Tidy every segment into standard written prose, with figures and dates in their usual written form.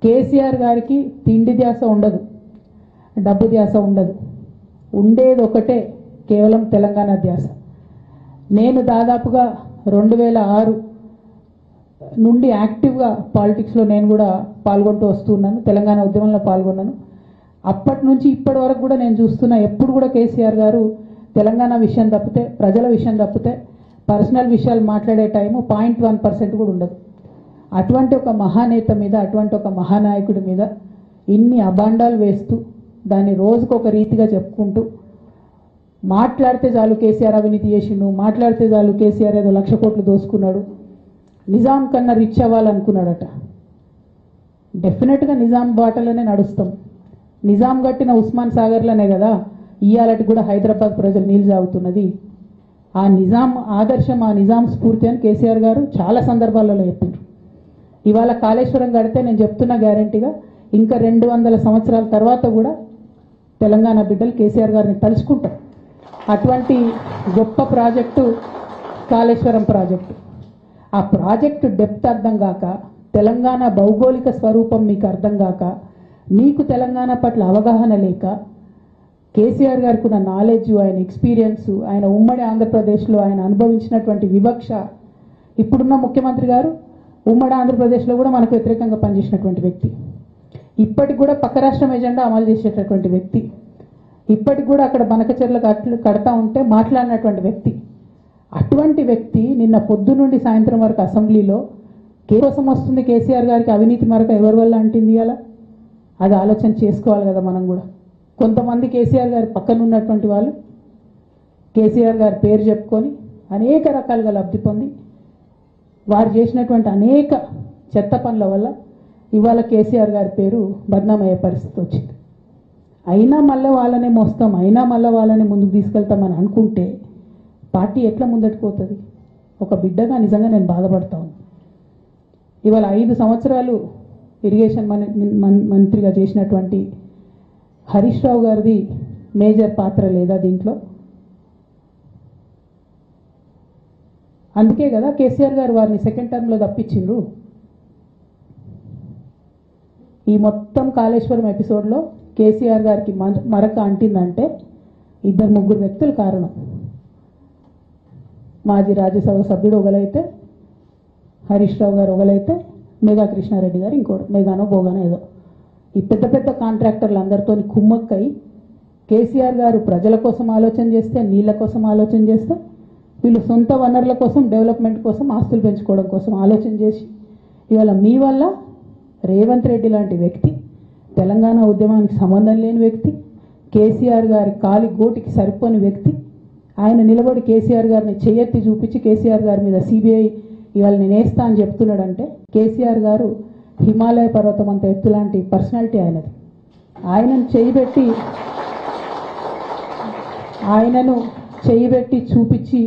కేసీఆర్ గారికి తిండి ధ్యాస ఉండదు, డబ్బు ధ్యాస ఉండదు. ఉండేది ఒకటే, కేవలం తెలంగాణ ధ్యాస. నేను దాదాపుగా 2006 నుండి యాక్టివ్గా పాలిటిక్స్లో నేను కూడా పాల్గొంటూ వస్తున్నాను. తెలంగాణ ఉద్యమంలో పాల్గొన్నాను. అప్పటి నుంచి ఇప్పటి వరకు కూడా నేను చూస్తున్నా, ఎప్పుడు కూడా కేసీఆర్ గారు తెలంగాణ విషయం తప్పితే, ప్రజల విషయం తప్పితే పర్సనల్ విషయాలు మాట్లాడే టైము 0.1% కూడా ఉండదు. అటువంటి ఒక మహానేత మీద, అటువంటి ఒక మహానాయకుడి మీద ఇన్ని అబాండాలు వేస్తూ, దాన్ని రోజుకొక రీతిగా చెప్పుకుంటూ, మాట్లాడితే చాలు కేసీఆర్ అవినీతి చేసిండు, మాట్లాడితే చాలు కేసీఆర్ ఏదో 1,00,000 కోట్లు దోసుకున్నాడు, నిజాం కన్నా రిచ్ అవ్వాలనుకున్నాడట. డెఫినెట్గా నిజాం బాటలోనే నడుస్తాం. నిజాం కట్టిన ఉస్మాన్ సాగర్లోనే కదా ఇవాళకి కూడా హైదరాబాద్ ప్రజలు నీళ్ళు తాగుతున్నది. ఆ నిజాం ఆదర్శం, ఆ నిజాం స్ఫూర్తి అని కేసీఆర్ గారు చాలా సందర్భాలలో చెప్పారు. ఇవాళ కాళేశ్వరం కడితే నేను చెప్తున్నా గ్యారంటీగా ఇంకా 200 సంవత్సరాల తర్వాత కూడా తెలంగాణ బిడ్డలు కేసీఆర్ గారిని తలుచుకుంటారు. అటువంటి గొప్ప ప్రాజెక్టు కాళేశ్వరం ప్రాజెక్టు. ఆ ప్రాజెక్టు డెప్త్ అర్థం కాక, తెలంగాణ భౌగోళిక స్వరూపం మీకు అర్థం కాక, మీకు తెలంగాణ పట్ల అవగాహన లేక, కేసీఆర్ గారికి ఉన్న నాలెడ్జ్, ఆయన ఎక్స్పీరియన్స్, ఆయన ఉమ్మడి ఆంధ్రప్రదేశ్లో ఆయన అనుభవించినటువంటి వివక్ష, ఇప్పుడున్న ముఖ్యమంత్రి గారు ఉమ్మడి ఆంధ్రప్రదేశ్లో కూడా మనకు వ్యతిరేకంగా పనిచేసినటువంటి వ్యక్తి, ఇప్పటికి కూడా పక్క రాష్ట్రం ఎజెండా అమలు చేసేటటువంటి వ్యక్తి, ఇప్పటికి కూడా అక్కడ బనకచెర్ల కడతా ఉంటే మాట్లాడినటువంటి వ్యక్తి. అటువంటి వ్యక్తి నిన్న పొద్దు నుండి సాయంత్రం వరకు అసెంబ్లీలో కోసం వస్తుంది కేసీఆర్ గారికి అవినీతి మరక ఎవరి వల్ల అంటింది అలా, అది ఆలోచన చేసుకోవాలి కదా మనం కూడా. కొంతమంది కేసీఆర్ గారి పక్కన ఉన్నటువంటి వాళ్ళు కేసీఆర్ గారి పేరు చెప్పుకొని అనేక రకాలుగా లబ్ధి పొంది, వారు చేసినటువంటి అనేక చెత్త పనుల వల్ల ఇవాళ కేసీఆర్ గారి పేరు బద్నామయ్యే పరిస్థితి వచ్చింది. అయినా మళ్ళీ వాళ్ళనే మోస్తాం, అయినా మళ్ళీ వాళ్ళని ముందుకు తీసుకెళ్తామని అనుకుంటే పార్టీ ఎట్లా ముందటికి పోతుంది? ఒక బిడ్డగా నిజంగా నేను బాధపడతాను. ఇవాళ 5 సంవత్సరాలు ఇరిగేషన్ మంత్రిగా చేసినటువంటి హరీష్ రావు గారిది మేజర్ పాత్ర లేదా దీంట్లో? అందుకే కదా కేసీఆర్ గారు వారిని సెకండ్ టర్మ్లో తప్పించిండ్రు. ఈ మొత్తం కాళేశ్వరం ఎపిసోడ్లో కేసీఆర్ గారికి మరక అంటిందంటే 2-3 వ్యక్తులు కారణం. మాజీ రాజ్యసభ సభ్యుడు ఒకలైతే, హరీష్ రావు గారు ఒకలైతే, మేఘా కృష్ణారెడ్డి గారు ఇంకోటి, మేఘానో బోగానో ఏదో, ఈ పెద్ద పెద్ద కాంట్రాక్టర్లు అందరితో కుమ్మక్కై కేసీఆర్ గారు ప్రజల కోసం ఆలోచన చేస్తే, నీళ్ళ కోసం ఆలోచన చేస్తే, వీళ్ళు సొంత వనరుల కోసం, డెవలప్మెంట్ కోసం, ఆస్తులు పెంచుకోవడం కోసం ఆలోచన చేసి ఇవాళ మీ వల్ల రేవంత్ రెడ్డి లాంటి వ్యక్తి, తెలంగాణ ఉద్యమానికి సంబంధం లేని వ్యక్తి, కేసీఆర్ గారి కాలి గోటికి సరిపోని వ్యక్తి, ఆయన నిలబడి కేసీఆర్ గారిని చేయెత్తి చూపించి కేసీఆర్ గారి మీద సిబిఐ ఇవాళ నేను వేస్తా అని చెప్తున్నాడంటే, కేసీఆర్ గారు హిమాలయ పర్వతం అంత ఎత్తు లాంటి పర్సనాలిటీ ఆయనది. ఆయనను చేయబెట్టి చూపించి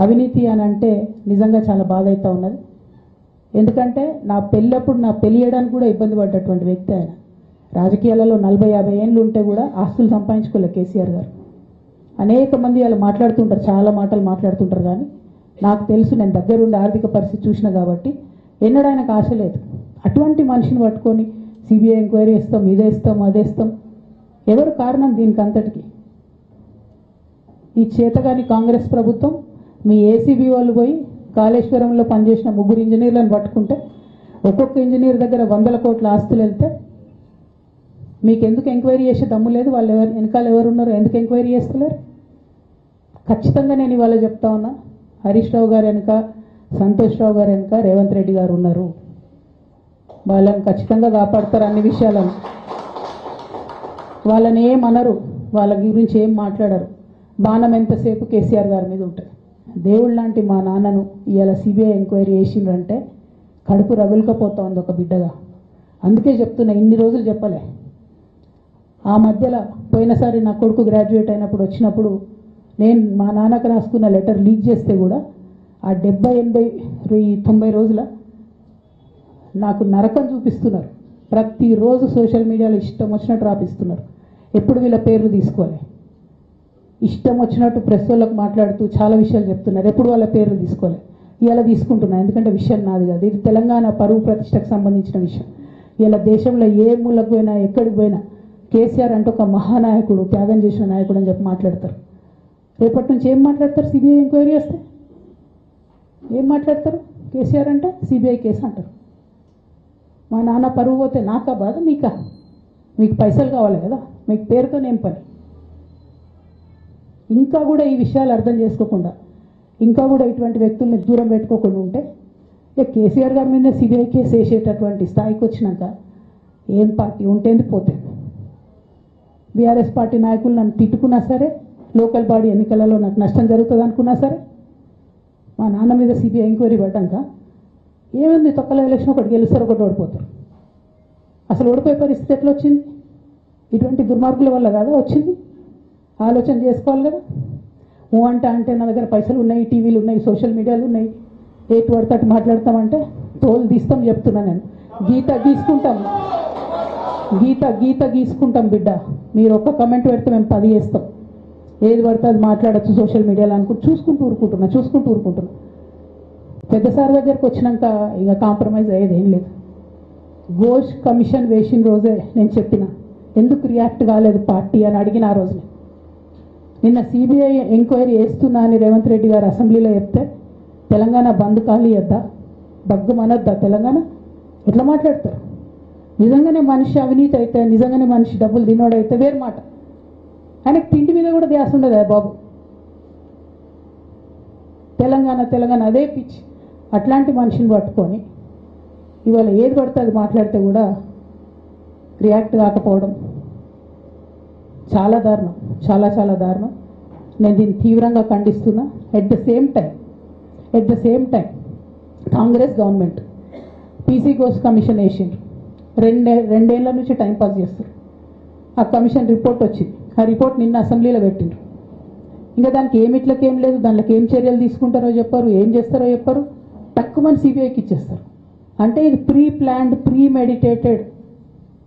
అవినీతి అని అంటే నిజంగా చాలా బాధ అవుతూ ఉన్నది. ఎందుకంటే నా పెళ్ళి చేయడానికి కూడా ఇబ్బంది పడ్డటువంటి వ్యక్తి ఆయన. రాజకీయాలలో 40-50 ఏళ్ళు ఉంటే కూడా ఆస్తులు సంపాదించుకోలే కేసీఆర్ గారు. అనేక మంది వాళ్ళు మాట్లాడుతుంటారు, చాలా మాటలు మాట్లాడుతుంటారు, కానీ నాకు తెలుసు, నేను దగ్గరుండి ఆర్థిక పరిస్థితి చూసిన కాబట్టి ఎన్నడూ ఆయనకు ఆశ లేదు. అటువంటి మనిషిని పట్టుకొని సిబిఐ ఎంక్వైరీ ఇస్తాం, ఇదేస్తాం, అదేస్తాం. ఎవరు కారణం దీనికి అంతటికి? ఈ చేతగాని కాంగ్రెస్ ప్రభుత్వం మీ ఏసీబీ వాళ్ళు పోయి కాళేశ్వరంలో పనిచేసిన 3 ఇంజనీర్లను పట్టుకుంటే, ఒక్కొక్క ఇంజనీర్ దగ్గర 100 కోట్ల ఆస్తులు వెళ్తే మీకు ఎందుకు ఎంక్వైరీ చేసే దమ్ము లేదు? వాళ్ళు వెనకాల ఎవరున్నారో ఎందుకు ఎంక్వైరీ చేస్తలేరు? ఖచ్చితంగా నేను ఇవాళ చెప్తా ఉన్నా, హరీష్ రావు గారు వెనుక, సంతోష్ రావు గారు వెనుక రేవంత్ రెడ్డి గారు ఉన్నారు. వాళ్ళని ఖచ్చితంగా కాపాడతారు అన్ని విషయాలను. వాళ్ళని ఏమనరు, వాళ్ళ గురించి ఏం మాట్లాడరు. బాణం ఎంతసేపు కేసీఆర్ గారి మీద ఉంటుంది. దేవుడు లాంటి మా నాన్నను ఇవాళ సిబిఐ ఎంక్వైరీ చేసిండ్రంటే కడుపు రగులుకపోతా ఉంది ఒక బిడ్డగా. అందుకే చెప్తున్నా, ఇన్ని రోజులు చెప్పలే. ఆ మధ్యలో పోయినసారి నా కొడుకు గ్రాడ్యుయేట్ అయినప్పుడు వచ్చినప్పుడు నేను మా నాన్నకు రాసుకున్న లెటర్ లీక్ చేస్తే కూడా ఆ 70, 80, 90 రోజుల నాకు నరకం చూపిస్తున్నారు. ప్రతిరోజు సోషల్ మీడియాలో ఇష్టం వచ్చినట్టు రాపిస్తున్నారు. ఎప్పుడు వీళ్ళ పేర్లు తీసుకోవాలి, ఇష్టం వచ్చినట్టు ప్రెస్ వాళ్ళకు మాట్లాడుతూ చాలా విషయాలు చెప్తున్నారు. ఎప్పుడు వాళ్ళ పేర్లు తీసుకోవాలి. ఇవాళ తీసుకుంటున్నా, ఎందుకంటే విషయం నాది కాదు, ఇది తెలంగాణ పరువు ప్రతిష్టకు సంబంధించిన విషయం. ఇలా దేశంలో ఏ మూలకు పోయినా ఎక్కడికి పోయినా కేసీఆర్ అంటే ఒక మహానాయకుడు, త్యాగం చేసిన నాయకుడు అని చెప్పి మాట్లాడతారు. రేపటి నుంచి ఏం మాట్లాడతారు? సిబిఐ ఎంక్వైరీ వస్తే ఏం మాట్లాడతారు? కేసీఆర్ అంటే సిబిఐ కేసు అంటారు. మా నాన్న పరువు పోతే నాకా బాధ, మీకా? మీకు పైసలు కావాలి కదా, మీకు పేరుతోనేం పని? ఇంకా కూడా ఈ విషయాలు అర్థం చేసుకోకుండా, ఇంకా కూడా ఇటువంటి వ్యక్తుల్ని దూరం పెట్టుకోకుండా ఉంటే ఇక కేసీఆర్ గారి మీద సిబిఐ కేసు వేసేటటువంటి స్థాయికి వచ్చినాక ఏం పార్టీ ఉంటేంది పోతే. బీఆర్ఎస్ పార్టీ నాయకులు నన్ను తిట్టుకున్నా సరే, లోకల్ బాడీ ఎన్నికలలో నాకు నష్టం జరుగుతుంది అనుకున్నా సరే, మా నాన్న మీద సిబిఐ ఎంక్వైరీ పడ్డాక ఏముంది, తొక్కల ఎలక్షన్ ఒకటి గెలుస్తారు, ఒకటి ఓడిపోతారు. అసలు ఓడిపోయే పరిస్థితి ఎట్లా వచ్చింది? ఇటువంటి దుర్మార్గుల వల్ల కాదా వచ్చింది? ఆలోచన చేసుకోవాలి కదా. అంటే నా దగ్గర పైసలు ఉన్నాయి, టీవీలు ఉన్నాయి, సోషల్ మీడియాలు ఉన్నాయి, ఏటు పడితే అటు మాట్లాడతామంటే తోలు తీస్తాం చెప్తున్నా నేను. గీత గీసుకుంటాం బిడ్డ. మీరు ఒక్క కమెంట్ పెడితే మేము 10 చేస్తాం. ఏది పడితే అది మాట్లాడచ్చు సోషల్ మీడియాలో అనుకుంటూ చూసుకుంటూ ఊరుకుంటున్నా. పెద్ద సార్ దగ్గరికి వచ్చినాక ఇక కాంప్రమైజ్ అయ్యేది ఏం లేదు. ఘోష్ కమిషన్ వేసిన రోజే నేను చెప్పిన, ఎందుకు రియాక్ట్ కాలేదు పార్టీ అని అడిగిన ఆ రోజునే. నిన్న సిబిఐ ఎంక్వైరీ వేస్తున్నా అని రేవంత్ రెడ్డి గారు అసెంబ్లీలో చెప్తే తెలంగాణ బంద్ ఖాళీ వద్దా, బగ్గుమనొద్దా తెలంగాణ? ఎట్లా మాట్లాడతారు? నిజంగానే మనిషి అవినీతి అయితే, నిజంగానే మనిషి డబ్బులు తినోడైతే వేరు మాట. ఆయనకు తిండి మీద కూడా ధ్యాస ఉండదు బాబు. తెలంగాణ అదే పిచ్చి. అట్లాంటి మనిషిని పట్టుకొని ఇవాళ ఏది పడితే అది మాట్లాడితే కూడా రియాక్ట్ కాకపోవడం చాలా దారుణం, చాలా దారుణం. నేను దీన్ని తీవ్రంగా ఖండిస్తున్నా. At the same time Congress government PC Ghosh commission వేసిండ్రు. రెండేళ్ల నుంచి టైంపాస్ చేస్తారు. ఆ కమిషన్ రిపోర్ట్ వచ్చింది. ఆ రిపోర్ట్ నిన్న అసెంబ్లీలో పెట్టిండ్రు. ఇంకా దానికి ఏమిట్లకేం లేదు, దాంట్లోకి ఏం చర్యలు తీసుకుంటారో చెప్పారు, ఏం చేస్తారో చెప్పారు. తక్కువ సిబిఐకి ఇచ్చేస్తారు. అంటే ఇది ప్రీమెడిటేటెడ్,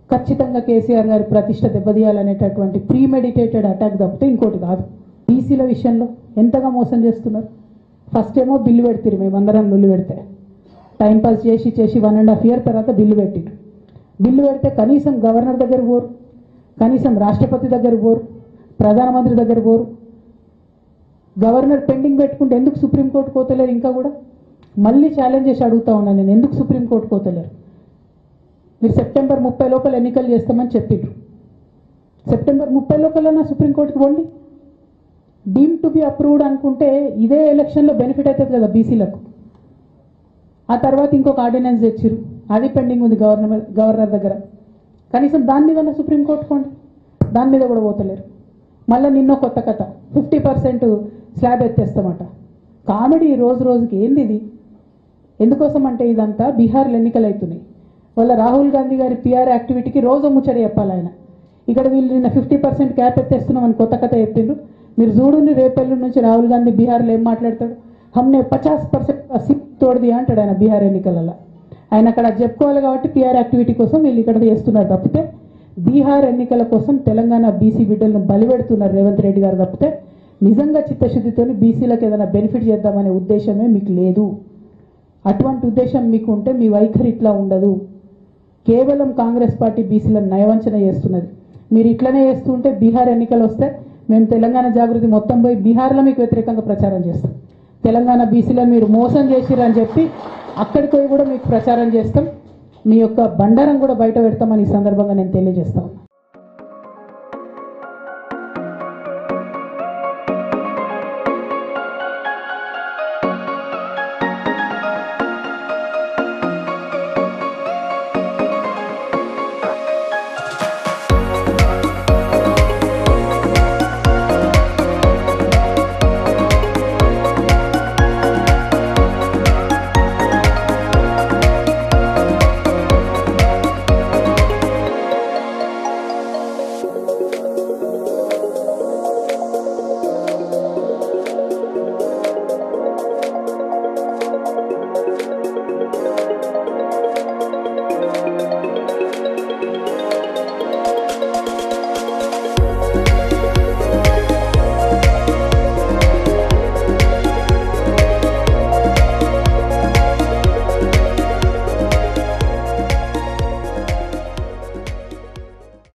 ఖచ్చితంగా కేసీఆర్ గారి ప్రతిష్ట దెబ్బతీయాలనేటటువంటి ప్రీమెడిటేటెడ్ అటాక్ తప్పితే ఇంకోటి కాదు. బీసీల విషయంలో ఎంతగా మోసం చేస్తున్నారు. ఫస్ట్ ఏమో బిల్లు పెడతారు, మేమందరం బిల్లు పెడితే టైంపాస్ చేసి 1.5 year తర్వాత బిల్లు పెట్టిండ్రు. బిల్లు పెడితే కనీసం గవర్నర్ దగ్గర పోరు, కనీసం రాష్ట్రపతి దగ్గర పోరు, ప్రధానమంత్రి దగ్గర పోరు. గవర్నర్ పెండింగ్ పెట్టుకుంటే ఎందుకు సుప్రీంకోర్టు పోతలేరు? ఇంకా కూడా మళ్ళీ ఛాలెంజ్ చేసి అడుగుతా ఉన్నాను నేను, ఎందుకు సుప్రీంకోర్టు పోతలేరు? మీరు సెప్టెంబర్ 30 లోపల ఎన్నికలు చేస్తామని చెప్పిండ్రు. సెప్టెంబర్ 30 లోపల సుప్రీంకోర్టుకి పోండి. డీమ్ టు బి అప్రూవ్డ్ అనుకుంటే ఇదే ఎలక్షన్లో బెనిఫిట్ అవుతుంది కదా బీసీలకు. ఆ తర్వాత ఇంకొక ఆర్డినెన్స్ తెచ్చిరు, అది పెండింగ్ ఉంది గవర్నర్ దగ్గర. కనీసం దాని మీద సుప్రీంకోర్టు పోండి. దాని మీద కూడా పోతలేరు. మళ్ళీ నిన్న కొత్త కథ, 50% స్లాబ్ ఎత్తేస్తామట. కామెడీ రోజుకి. ఏంది ఇది? ఎందుకోసం అంటే ఇదంతా బీహార్లో ఎన్నికలు అవుతున్నాయి. వాళ్ళ రాహుల్ గాంధీ గారి పిఆర్ యాక్టివిటీకి రోజు ముచ్చడి చెప్పాలి ఆయన. ఇక్కడ వీళ్ళు నిన్న 50% క్యాప్ ఎత్తేస్తున్నామని కొత్త కథ చెప్పిండ్రు. మీరు చూడండి రేపెల్లుండి నుంచి రాహుల్ గాంధీ బీహార్లో ఏం మాట్లాడతాడు. హమ్నే 50% సిప్ తోడది అంటాడు ఆయన బీహార్ ఎన్నికలలో. ఆయన అక్కడ చెప్పుకోవాలి కాబట్టి పిఆర్ యాక్టివిటీ కోసం వీళ్ళు ఇక్కడ చేస్తున్నారు తప్పితే, బీహార్ ఎన్నికల కోసం తెలంగాణ బీసీ బిడ్డలను బలిపెడుతున్నారు రేవంత్ రెడ్డి గారు తప్పితే, నిజంగా చిత్తశుద్ధితో బీసీలకు ఏదైనా బెనిఫిట్ చేద్దామనే ఉద్దేశమే మీకు లేదు. అటువంటి ఉద్దేశం మీకు ఉంటే మీ వైఖరి ఇట్లా ఉండదు. కేవలం కాంగ్రెస్ పార్టీ బీసీలను నయవంచన చేస్తున్నది. మీరు ఇట్లనే చేస్తుంటే బీహార్ ఎన్నికలు వస్తే మేము తెలంగాణ జాగృతి మొత్తం పోయి బీహార్లో మీకు వ్యతిరేకంగా ప్రచారం చేస్తాం. తెలంగాణ బీసీలను మీరు మోసం చేసిరని చెప్పి అక్కడికి పోయి కూడా మీకు ప్రచారం చేస్తాం. మీ యొక్క బండారం కూడా బయట పెడతామని ఈ సందర్భంగా నేను తెలియజేస్తాను.